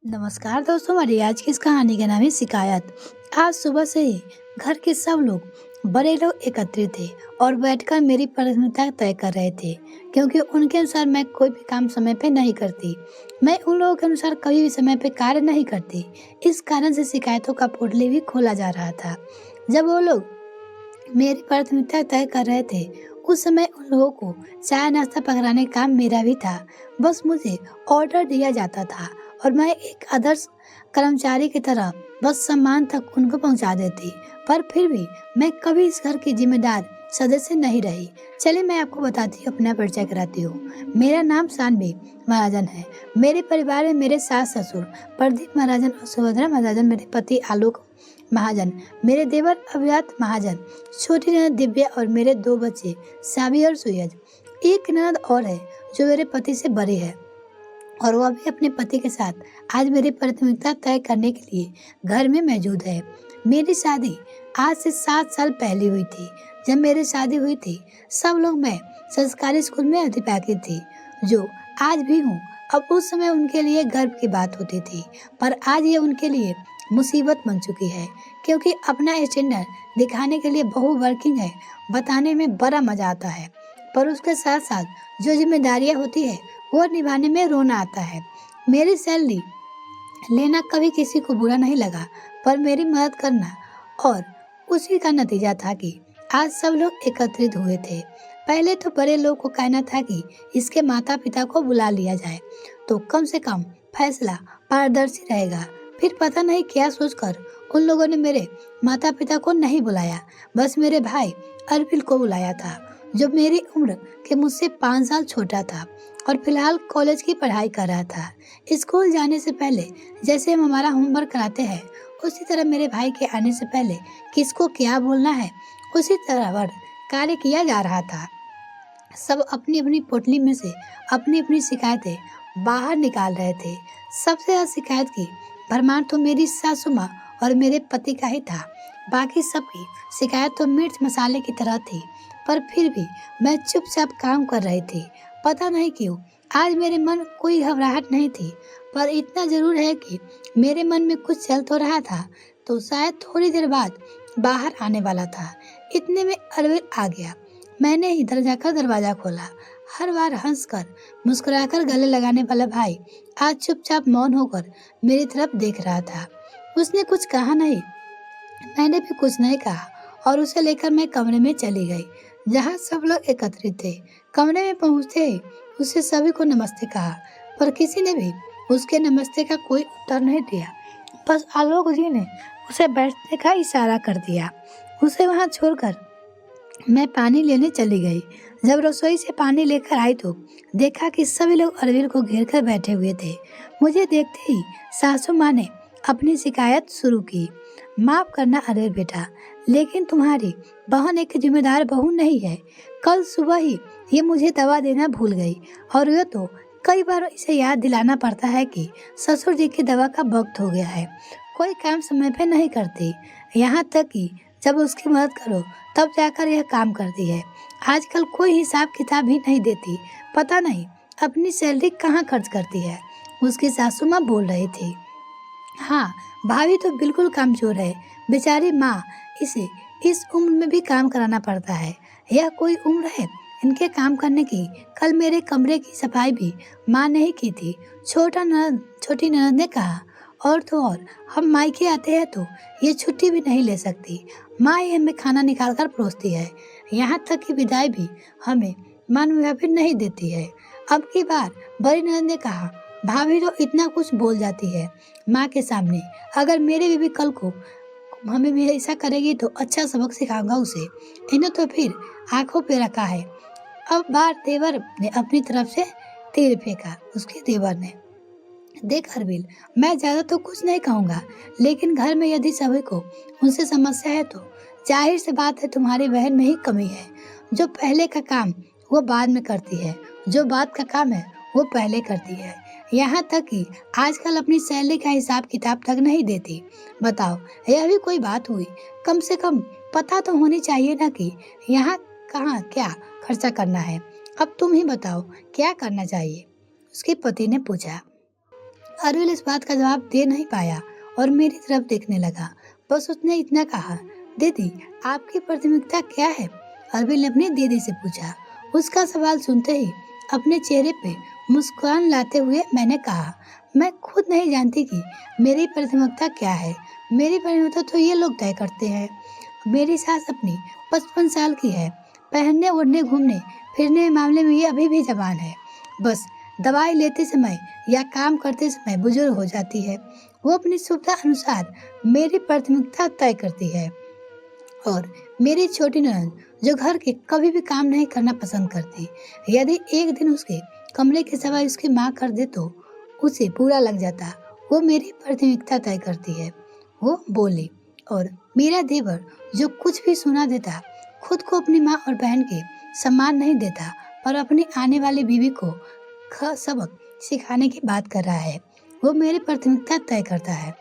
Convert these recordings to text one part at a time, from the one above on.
नमस्कार दोस्तों, हमारी आज की इस कहानी का नाम है शिकायत। आज सुबह से ही घर के सब लोग बड़े लोग एकत्रित थे और बैठकर मेरी प्राथमिकता तय कर रहे थे, क्योंकि उनके अनुसार मैं कोई भी काम समय पे नहीं करती। मैं उन लोगों के अनुसार कभी भी समय पे कार्य नहीं करती। इस कारण से शिकायतों का पोटली भी खोला जा रहा था। जब वो लोग मेरी प्राथमिकता तय कर रहे थे, उस समय उन लोगों को चाय नाश्ता पकड़ाने का काम मेरा भी था। बस मुझे ऑर्डर दिया जाता था और मैं एक आदर्श कर्मचारी की तरह बस सम्मान तक उनको पहुंचा देती। पर फिर भी मैं कभी इस घर की जिम्मेदार सदस्य नहीं रही। चलिए मैं आपको बताती हूँ, अपना परिचय कराती हूँ। मेरा नाम सानवी महाजन है। मेरे परिवार में मेरे सास ससुर प्रदीप महाजन और सुभद्रा महाजन, मेरे पति आलोक महाजन, मेरे देवर अभिजात महाजन, छोटी ननद दिव्या और मेरे 2 बच्चे साबी और सुयज। एक ननद और है जो मेरे पति से बड़ी है और वह भी अपने पति के साथ आज मेरी प्राथमिकता तय करने के लिए घर में मौजूद है। मेरी शादी आज से 7 साल पहले हुई थी। जब मेरी शादी हुई थी, सब लोग मैं संस्कारी स्कूल में अध्यापिका थी, जो आज भी हूँ। अब उस समय उनके लिए गर्व की बात होती थी, पर आज ये उनके लिए मुसीबत बन चुकी है, क्योंकि अपना स्टैंडर्ड दिखाने के लिए बहू वर्किंग है बताने में बड़ा मजा आता है, पर उसके साथ साथ जो जिम्मेदारियां होती है वो निभाने में रोना आता है। मेरी सैलरी लेना कभी किसी को बुरा नहीं लगा, पर मेरी मदद करना और उसी का नतीजा था कि आज सब लोग एकत्रित हुए थे। पहले तो बड़े लोग को कहना था कि इसके माता पिता को बुला लिया जाए, तो कम से कम फैसला पारदर्शी रहेगा। फिर पता नहीं क्या सोचकर उन लोगों ने मेरे माता पिता को नहीं बुलाया, बस मेरे भाई अरविल को बुलाया था, जो मेरी उम्र के मुझसे 5 साल छोटा था और फिलहाल कॉलेज की पढ़ाई कर रहा था। स्कूल जाने से पहले जैसे हम हमारा होमवर्क कराते हैं, उसी तरह मेरे भाई के आने से पहले किसको क्या बोलना है उसी तरह वह कार्य किया जा रहा था। सब अपनी अपनी पोटली में से अपनी अपनी शिकायतें बाहर निकाल रहे थे। सबसे ज्यादा शिकायत की भरमार तो मेरी सासू माँ और मेरे पति का ही था। बाकी सबकी शिकायत तो मिर्च मसाले की तरह थी, पर फिर भी मैं चुपचाप काम कर रही थी। पता नहीं क्यों आज मेरे मन कोई घबराहट नहीं थी, पर इतना जरूर है कि मेरे मन में कुछ चल तो रहा था, तो शायद थोड़ी देर बाद बाहर आने वाला था। इतने में अरविल आ गया। मैंने इधर जाकर दरवाजा खोला। हर बार हंसकर मुस्कुराकर गले लगाने वाला भाई आज चुपचाप मौन होकर मेरी तरफ देख रहा था। उसने कुछ कहा नहीं, मैंने भी कुछ नहीं कहा और उसे लेकर मैं कमरे में चली गई, जहाँ सब लोग एकत्रित थे। कमरे में पहुँचते ही उसे सभी को नमस्ते कहा, पर किसी ने भी उसके नमस्ते का कोई उत्तर नहीं दिया। बस आलोक जी ने उसे बैठने का इशारा कर दिया। उसे वहाँ छोड़कर मैं पानी लेने चली गई। जब रसोई से पानी लेकर आई तो देखा कि सभी लोग अरविल को घेर कर बैठे हुए थे। मुझे देखते ही सासू माँ ने अपनी शिकायत शुरू की। माफ करना अरविल बेटा, लेकिन तुम्हारी बहन एक जिम्मेदार बहू नहीं है। कल सुबह ही ये मुझे दवा देना भूल गई और यह तो कई बार इसे याद दिलाना पड़ता है कि ससुर जी की दवा का वक्त हो गया है। कोई काम समय पे नहीं करती, यहाँ तक कि जब उसकी मदद करो तब जाकर यह काम करती है। आजकल कोई हिसाब किताब भी नहीं देती, पता नहीं अपनी सैलरी कहाँ खर्च करती है, उसकी सासू माँ बोल रही थी। हाँ, भाभी तो बिल्कुल कामचोर है। बेचारी माँ, इसे इस उम्र में भी काम कराना पड़ता है। यह कोई उम्र है इनके काम करने की? कल मेरे कमरे की सफाई भी माँ ने ही की थी, छोटी ननद ने कहा। और तो और हम मायके आते हैं तो ये छुट्टी भी नहीं ले सकती। माँ ही हमें खाना निकाल कर परोसती है, यहाँ तक कि विदाई भी हमें मान भी नहीं देती है। अब की बार बड़ी ननद ने कहा, भाभी तो इतना कुछ बोल जाती है माँ के सामने। अगर मेरी बीवी कल को हमें भी ऐसा करेगी तो अच्छा सबक सिखाऊंगा उसे। इन्हें तो फिर आंखों पे रखा है। अब बार देवर ने अपनी तरफ से तीर फेंका। उसके देवर ने, देख अरविल, मैं ज्यादा तो कुछ नहीं कहूँगा, लेकिन घर में यदि सभी को उनसे समस्या है तो जाहिर सी बात है तुम्हारी बहन में ही कमी है। जो पहले का काम वो बाद में करती है, जो बाद का काम है वो पहले करती है। यहाँ तक कि आजकल अपनी सैलरी का हिसाब किताब तक नहीं देती। बताओ, यह भी कोई बात हुई? कम से कम पता तो होनी चाहिए ना कि यहाँ कहाँ क्या खर्चा करना है। अब तुम ही बताओ क्या करना चाहिए? उसके पति ने पूछा। अरविल इस बात का जवाब दे नहीं पाया और मेरी तरफ देखने लगा। बस उसने इतना कहा, दीदी आपकी प्राथमिकता क्या है? अरविल ने अपनी दीदी से पूछा। उसका सवाल सुनते ही अपने चेहरे पे मुस्कान लाते हुए मैंने कहा, मैं खुद नहीं जानती कि मेरी प्राथमिकता क्या है। मेरी प्राथमिकता तो ये लोग तय करते हैं। मेरी सास अपनी 55 साल की है। पहनने ओढ़ने घूमने फिरने के मामले में ये अभी भी जवान है। बस दवाई लेते समय या काम करते समय बुजुर्ग हो जाती है। वो अपनी सुविधा अनुसार मेरी प्राथमिकता तय करती है। और मेरी छोटी ननद जो घर के कभी भी काम नहीं करना पसंद करती, यदि एक दिन उसके कमरे की सफाई उसकी माँ कर दे तो उसे बुरा लग जाता। वो मेरी प्राथमिकता तय करती है, वो बोली। और मेरा देवर जो कुछ भी सुना देता, खुद को अपनी माँ और बहन के सम्मान नहीं देता और अपनी आने वाली बीवी को सबक सिखाने की बात कर रहा है, वो मेरी प्राथमिकता तय करता है।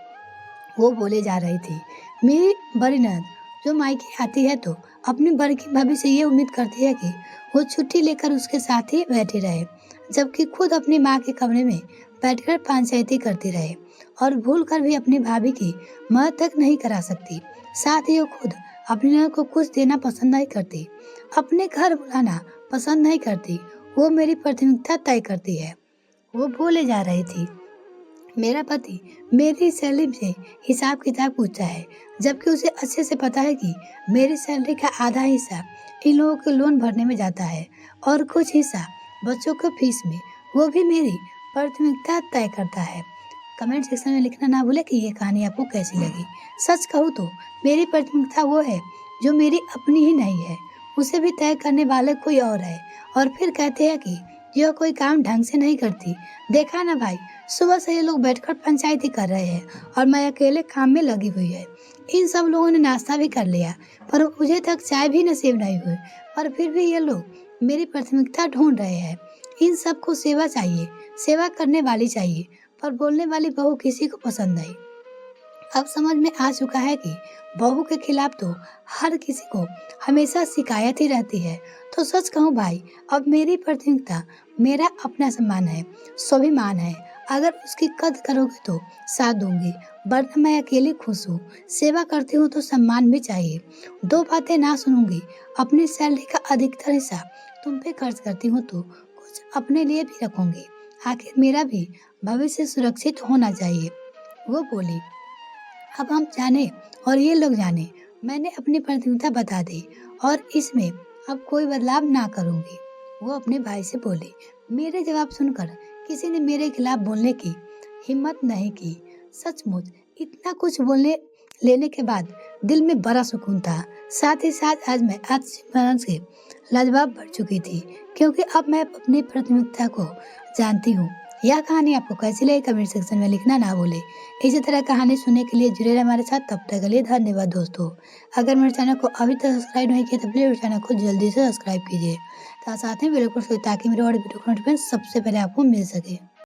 वो बोले जा रही थी। मेरी बड़ी ननद जो मायके आती है तो अपनी बड़की भाभी से ये उम्मीद करती है कि वो छुट्टी लेकर उसके साथ ही बैठी रहे, जबकि खुद अपनी माँ के कमरे में बैठकर पंचायती करती रहे और भूल कर भी अपनी भाभी की मदद तक नहीं करा सकती। साथ ही वो खुद अपनी ननद को कुछ देना पसंद नहीं करती, अपने घर बुलाना पसंद नहीं करती। वो मेरी प्राथमिकता तय करती है। वो बोले जा रही थी। मेरा पति मेरी सैलरी से हिसाब किताब पूछता है, जबकि उसे अच्छे से पता है कि मेरी सैलरी का आधा हिस्सा इन लोगों के लोन भरने में जाता है और कुछ हिस्सा बच्चों के फीस में। वो भी मेरी प्राथमिकता तय करता है। कमेंट सेक्शन में लिखना ना भूले कि ये कहानी आपको कैसी लगी। सच कहूँ तो मेरी प्राथमिकता वो है जो मेरी अपनी ही नहीं है, उसे भी तय करने वाले कोई और है। और फिर कहते हैं कि यह कोई काम ढंग से नहीं करती। देखा ना भाई, सुबह से ये लोग बैठकर पंचायती कर रहे हैं और मैं अकेले काम में लगी हुई है। इन सब लोगों ने नाश्ता भी कर लिया पर मुझे तक चाय भी नसीब नहीं हुई, और फिर भी ये लोग मेरी प्राथमिकता ढूंढ रहे हैं। इन सबको सेवा चाहिए, सेवा करने वाली चाहिए, पर बोलने वाली बहू किसी को पसंद नहीं। अब समझ में आ चुका है कि बहू के खिलाफ तो हर किसी को हमेशा शिकायत ही रहती है। तो सच कहूँ भाई, अब मेरी प्राथमिकता मेरा अपना सम्मान है, स्वाभिमान है। अगर उसकी कद्र करोगे तो साथ दूंगी, वरना मैं अकेली खुश हूँ। सेवा करती हूँ तो सम्मान भी चाहिए। दो बातें ना सुनूंगी। अपनी सैलरी का अधिकतर हिस्सा तुम पे खर्च करती हूँ तो कुछ अपने लिए भी रखूंगी। आखिर मेरा भी भविष्य सुरक्षित होना चाहिए, वो बोली। अब हम जाने और ये लोग जाने, मैंने अपनी प्राथमिकता बता दी और इसमें अब कोई बदलाव ना करूंगी, वो अपने भाई से बोली। मेरे जवाब सुनकर किसी ने मेरे खिलाफ बोलने की हिम्मत नहीं की। सचमुच इतना कुछ बोलने लेने के बाद दिल में बड़ा सुकून था। साथ ही साथ आज मैं आत्मविश्वास से लाजवाब बढ़ चुकी थी, क्योंकि अब मैं अपनी प्राथमिकता को जानती हूँ। यह कहानी आपको कैसी लगी कमेंट सेक्शन में लिखना ना भूले। इसी तरह कहानी सुनने के लिए जुड़े रहे हमारे साथ। तब तक के लिए धन्यवाद दोस्तों। अगर मेरे चैनल को अभी तक सब्सक्राइब नहीं किया तो प्लीज मेरे चैनल को जल्दी से सब्सक्राइब कीजिए, साथ में बेल आइकन ताकि मेरे और वीडियो का नोटिफिकेशन सबसे पहले आपको मिल सके।